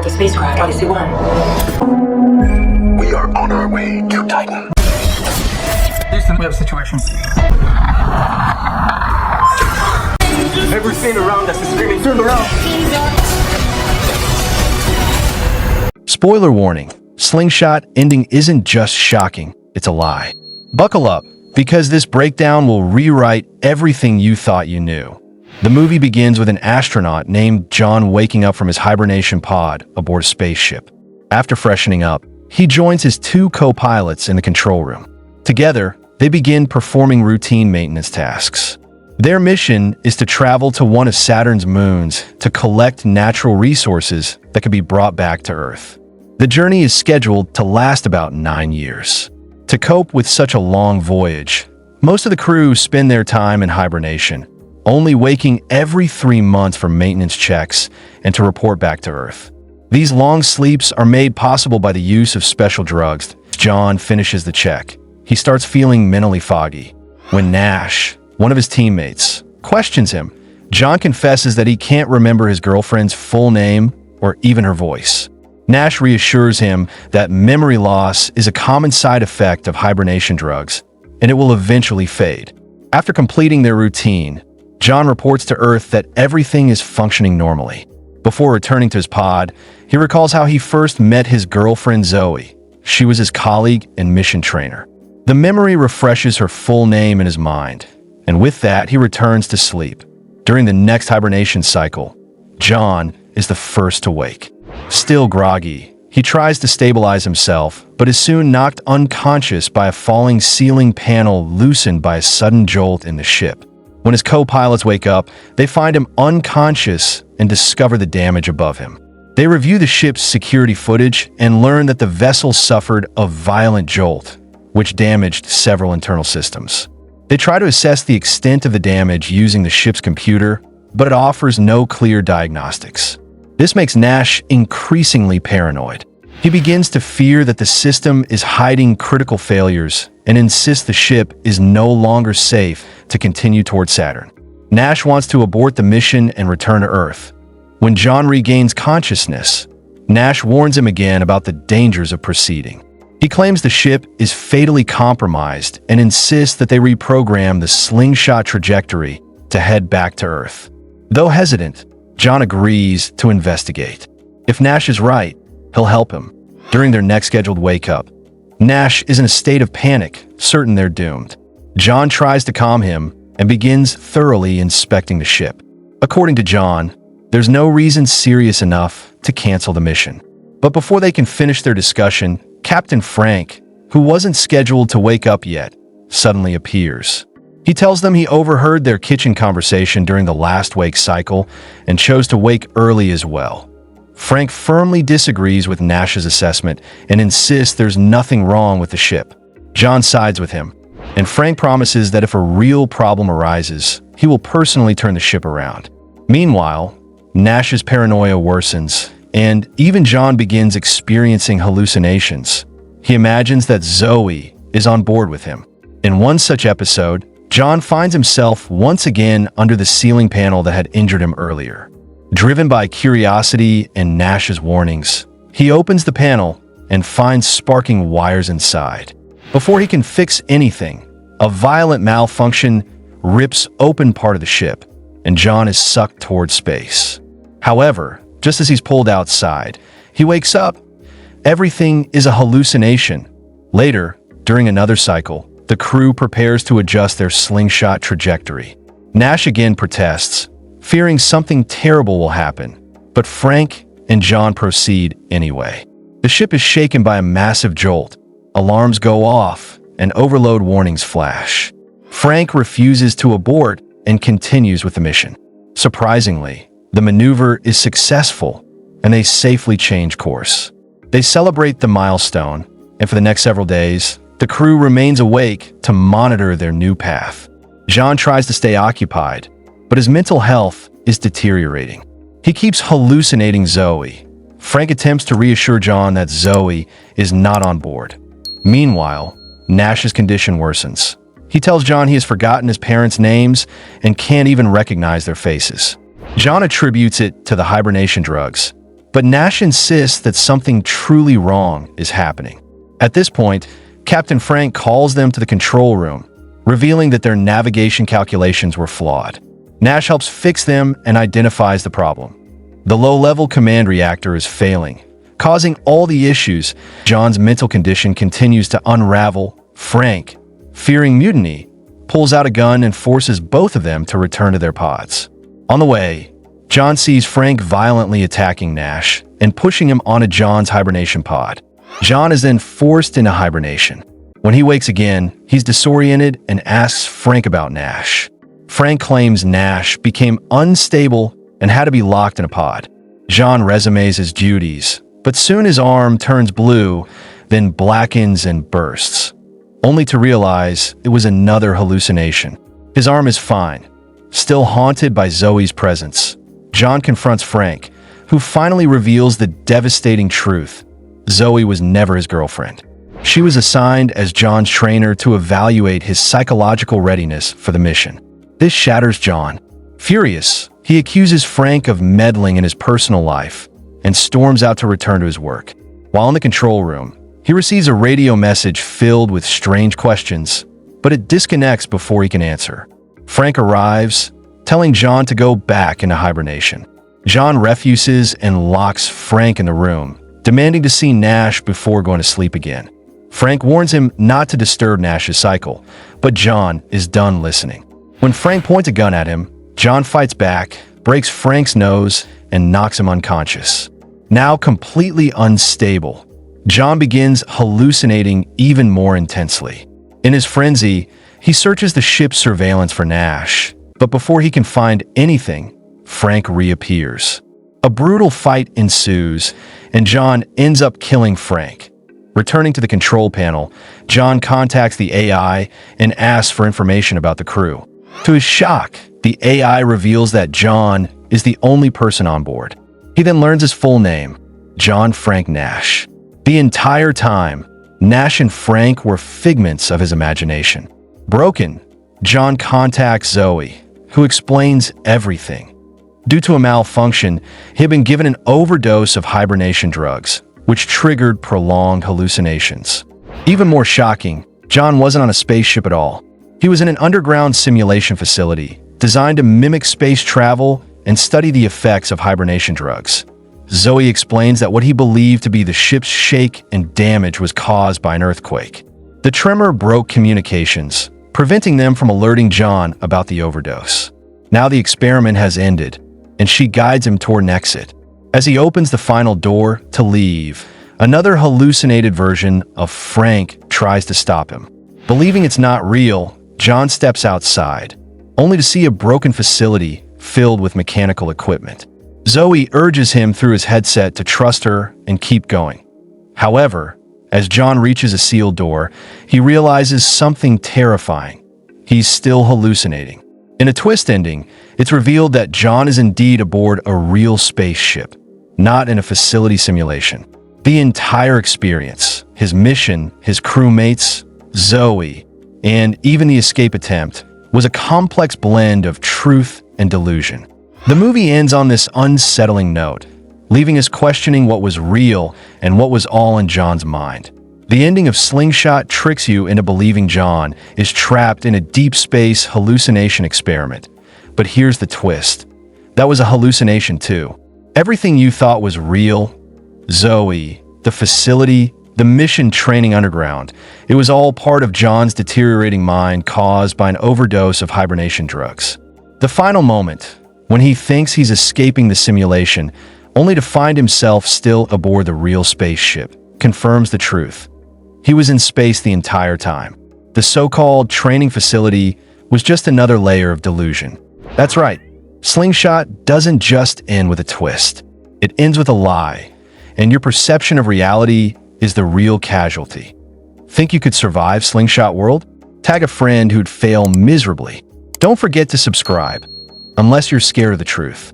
the spacecraft Odyssey 1. We are on our way to Titan. Houston, we have a situation. Everything around us is screaming, turn around! Spoiler warning, Slingshot ending isn't just shocking, it's a lie. Buckle up, because this breakdown will rewrite everything you thought you knew. The movie begins with an astronaut named John waking up from his hibernation pod aboard a spaceship. After freshening up, he joins his two co-pilots in the control room. Together, they begin performing routine maintenance tasks. Their mission is to travel to one of Saturn's moons to collect natural resources that can be brought back to Earth. The journey is scheduled to last about 9 years. To cope with such a long voyage, most of the crew spend their time in hibernation, only waking every 3 months for maintenance checks and to report back to Earth. These long sleeps are made possible by the use of special drugs. John finishes the check. He starts feeling mentally foggy. When Nash, one of his teammates, questions him, John confesses that he can't remember his girlfriend's full name or even her voice. Nash reassures him that memory loss is a common side effect of hibernation drugs, and it will eventually fade. After completing their routine, John reports to Earth that everything is functioning normally. Before returning to his pod, he recalls how he first met his girlfriend Zoey. She was his colleague and mission trainer. The memory refreshes her full name in his mind, and with that, he returns to sleep. During the next hibernation cycle, John is the first to wake. Still groggy, he tries to stabilize himself, but is soon knocked unconscious by a falling ceiling panel loosened by a sudden jolt in the ship. When his co-pilots wake up, they find him unconscious and discover the damage above him. They review the ship's security footage and learn that the vessel suffered a violent jolt, which damaged several internal systems. They try to assess the extent of the damage using the ship's computer, but it offers no clear diagnostics. This makes Nash increasingly paranoid. He begins to fear that the system is hiding critical failures and insists the ship is no longer safe to continue toward Saturn. Nash wants to abort the mission and return to Earth. When John regains consciousness, Nash warns him again about the dangers of proceeding. He claims the ship is fatally compromised and insists that they reprogram the Slingshot trajectory to head back to Earth. Though hesitant, John agrees to investigate. If Nash is right, he'll help him. During their next scheduled wake-up, Nash is in a state of panic, certain they're doomed. John tries to calm him and begins thoroughly inspecting the ship. According to John, there's no reason serious enough to cancel the mission. But before they can finish their discussion, Captain Frank, who wasn't scheduled to wake up yet, suddenly appears. He tells them he overheard their kitchen conversation during the last wake cycle and chose to wake early as well. Frank firmly disagrees with Nash's assessment and insists there's nothing wrong with the ship. John sides with him, and Frank promises that if a real problem arises, he will personally turn the ship around. Meanwhile, Nash's paranoia worsens, and even John begins experiencing hallucinations. He imagines that Zoey is on board with him. In one such episode, John finds himself once again under the ceiling panel that had injured him earlier. Driven by curiosity and Nash's warnings, he opens the panel and finds sparking wires inside. Before he can fix anything, a violent malfunction rips open part of the ship, and John is sucked towards space. However, just as he's pulled outside, he wakes up. Everything is a hallucination. Later, during another cycle, the crew prepares to adjust their slingshot trajectory. Nash again protests, fearing something terrible will happen, but Frank and John proceed anyway. The ship is shaken by a massive jolt. Alarms go off, and overload warnings flash. Frank refuses to abort and continues with the mission. Surprisingly, the maneuver is successful, and they safely change course. They celebrate the milestone, and for the next several days, the crew remains awake to monitor their new path. John tries to stay occupied, but his mental health is deteriorating. He keeps hallucinating Zoey. Frank attempts to reassure John that Zoey is not on board. Meanwhile, Nash's condition worsens. He tells John he has forgotten his parents' names and can't even recognize their faces. John attributes it to the hibernation drugs, But Nash insists that something truly wrong is happening. At this point, Captain Frank calls them to the control room, revealing that their navigation calculations were flawed. Nash helps fix them and identifies the problem. The low-level command reactor is failing, causing all the issues. John's mental condition continues to unravel. Frank, fearing mutiny, pulls out a gun and forces both of them to return to their pods. On the way, John sees Frank violently attacking Nash and pushing him onto John's hibernation pod. John is then forced into hibernation. When he wakes again, he's disoriented and asks Frank about Nash. Frank claims Nash became unstable and had to be locked in a pod. John resumes his duties, but soon his arm turns blue, then blackens and bursts, only to realize it was another hallucination. His arm is fine, still haunted by Zoey's presence. John confronts Frank, who finally reveals the devastating truth. Zoey was never his girlfriend. She was assigned as John's trainer to evaluate his psychological readiness for the mission. This shatters John. Furious, he accuses Frank of meddling in his personal life and storms out to return to his work. While in the control room, he receives a radio message filled with strange questions, but it disconnects before he can answer. Frank arrives, telling John to go back into hibernation. John refuses and locks Frank in the room, demanding to see Nash before going to sleep again. Frank warns him not to disturb Nash's cycle, but John is done listening. When Frank points a gun at him, John fights back, breaks Frank's nose, and knocks him unconscious. Now completely unstable, John begins hallucinating even more intensely. In his frenzy, he searches the ship's surveillance for Nash, but before he can find anything, Frank reappears. A brutal fight ensues, and John ends up killing Frank. Returning to the control panel, John contacts the AI and asks for information about the crew. To his shock, the AI reveals that John is the only person on board. He then learns his full name, John Frank Nash. The entire time, Nash and Frank were figments of his imagination. Broken, John contacts Zoey, who explains everything. Due to a malfunction, he had been given an overdose of hibernation drugs, which triggered prolonged hallucinations. Even more shocking, John wasn't on a spaceship at all. He was in an underground simulation facility designed to mimic space travel and study the effects of hibernation drugs. Zoey explains that what he believed to be the ship's shake and damage was caused by an earthquake. The tremor broke communications, preventing them from alerting John about the overdose. Now the experiment has ended, and she guides him toward an exit. As he opens the final door to leave, another hallucinated version of Frank tries to stop him. Believing it's not real, John steps outside, only to see a broken facility filled with mechanical equipment. Zoey urges him through his headset to trust her and keep going. However, as John reaches a sealed door, he realizes something terrifying. He's still hallucinating. In a twist ending, it's revealed that John is indeed aboard a real spaceship, not in a facility simulation. The entire experience, his mission, his crewmates, Zoey, and even the escape attempt, was a complex blend of truth and delusion. The movie ends on this unsettling note, leaving us questioning what was real and what was all in John's mind. The ending of Slingshot tricks you into believing John is trapped in a deep space hallucination experiment. But here's the twist. That was a hallucination too. Everything you thought was real, Zoey, the facility, the mission training underground, it was all part of John's deteriorating mind caused by an overdose of hibernation drugs. The final moment, when he thinks he's escaping the simulation, only to find himself still aboard the real spaceship, confirms the truth. He was in space the entire time. The so-called training facility was just another layer of delusion. That's right, Slingshot doesn't just end with a twist. It ends with a lie, and your perception of reality is the real casualty. Think you could survive Slingshot World? Tag a friend who'd fail miserably. Don't forget to subscribe, unless you're scared of the truth.